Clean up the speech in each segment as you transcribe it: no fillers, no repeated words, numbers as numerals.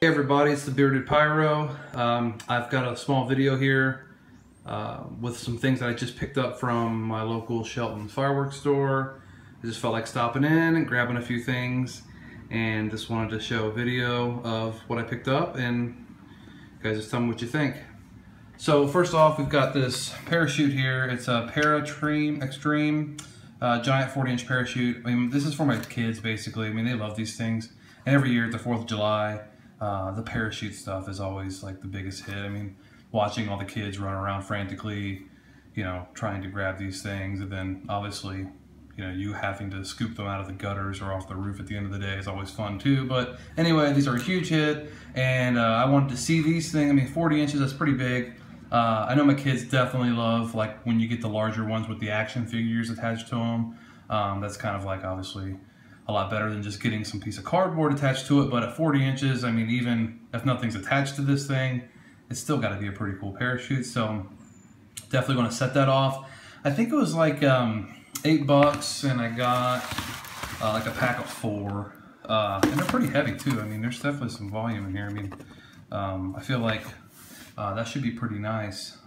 Hey everybody, it's the Bearded Pyro. I've got a small video here with some things that I just picked up from my local Sheltons Fireworks store. I just felt like stopping in and grabbing a few things and just wanted to show a video of what I picked up, and you guys just tell me what you think. So first off, we've got this parachute here. It's a Extreme giant 40-inch parachute. I mean, this is for my kids basically. I mean, they love these things. And every year at the 4th of July, the parachute stuff is always like the biggest hit. I mean, watching all the kids run around frantically, you know, trying to grab these things, and then obviously, you know, you having to scoop them out of the gutters or off the roof at the end of the day is always fun too. But anyway, these are a huge hit, and I wanted to see these things. I mean, 40 inches, that's pretty big. I know my kids definitely love, like, when you get the larger ones with the action figures attached to them. That's kind of like, obviously, a lot better than just getting some piece of cardboard attached to it. But at 40 inches, I mean, even if nothing's attached to this thing, it's still got to be a pretty cool parachute. So definitely going to set that off. I think it was like $8, and I got like a pack of 4, and they're pretty heavy too. I mean, there's definitely some volume in here. I mean, I feel like that should be pretty nice.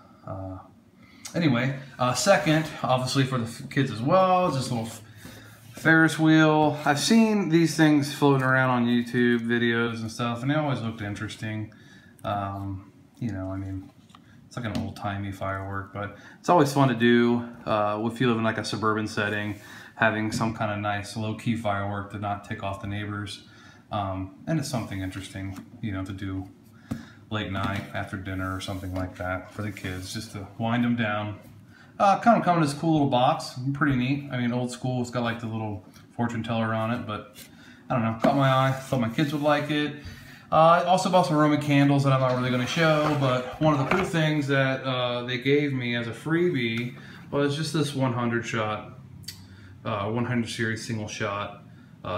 Anyway, second, obviously for the kids as well, just a little Ferris wheel. I've seen these things floating around on YouTube videos and stuff, and they always looked interesting. You know, I mean, it's like an old-timey firework, but it's always fun to do if you live in like a suburban setting, having some kind of nice low-key firework to not tick off the neighbors. And it's something interesting, you know, to do late night after dinner or something like that for the kids, just to wind them down. Kind of come in this cool little box, pretty neat. I mean, old school. It's got like the little fortune teller on it, but I don't know, caught my eye. Thought my kids would like it. I also bought some Roman candles that I'm not really going to show, but one of the cool things that they gave me as a freebie was just this 100 series single shot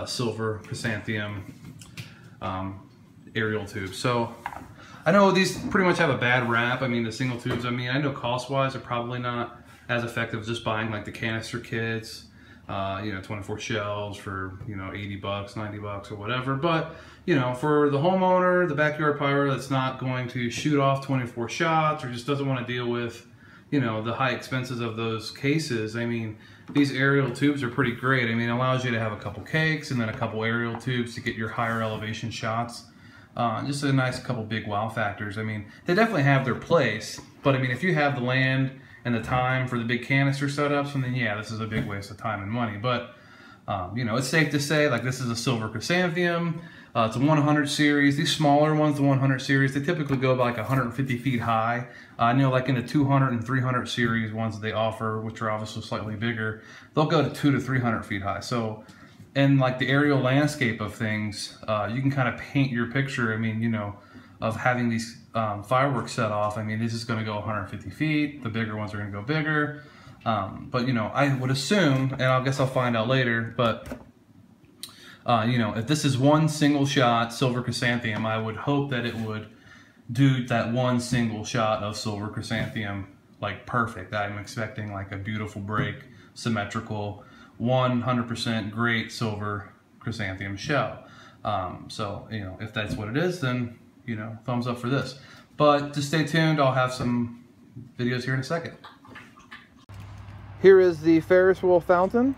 silver chrysanthemum aerial tube. So I know these pretty much have a bad rap. I mean, the single tubes, I mean, I know cost-wise are probably not as effective as just buying like the canister kits, you know, 24 shells for, you know, 80 bucks, 90 bucks or whatever. But, you know, for the homeowner, the backyard pyro that's not going to shoot off 24 shots or just doesn't want to deal with, you know, the high expenses of those cases, I mean, these aerial tubes are pretty great. I mean, it allows you to have a couple cakes and then a couple aerial tubes to get your higher elevation shots. Just a nice couple big wow factors. I mean, they definitely have their place, but I mean, if you have the land and the time for the big canister setups, and then yeah, this is a big waste of time and money. But you know, it's safe to say, like, this is a silver chrysanthemum. It's a 100 series. These smaller ones, the 100 series, they typically go about like 150 feet high. I know, like in the 200 and 300 series ones that they offer, which are obviously slightly bigger, they'll go to 200 to 300 feet high. So in like the aerial landscape of things, you can kind of paint your picture, I mean, you know, of having these fireworks set off. I mean, this is going to go 150 feet. The bigger ones are going to go bigger. But, you know, I would assume, and I guess I'll find out later, but, you know, if this is one single shot silver chrysanthemum, I would hope that it would do that one single shot of silver chrysanthemum like perfect. I'm expecting like a beautiful break, symmetrical, 100% great silver chrysanthemum shell. So, you know, if that's what it is, then, you know, thumbs up for this. But just stay tuned. I'll have some videos here in a second. Here is the Ferris wheel fountain.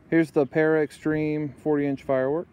Here's the Extreme 40-inch firework.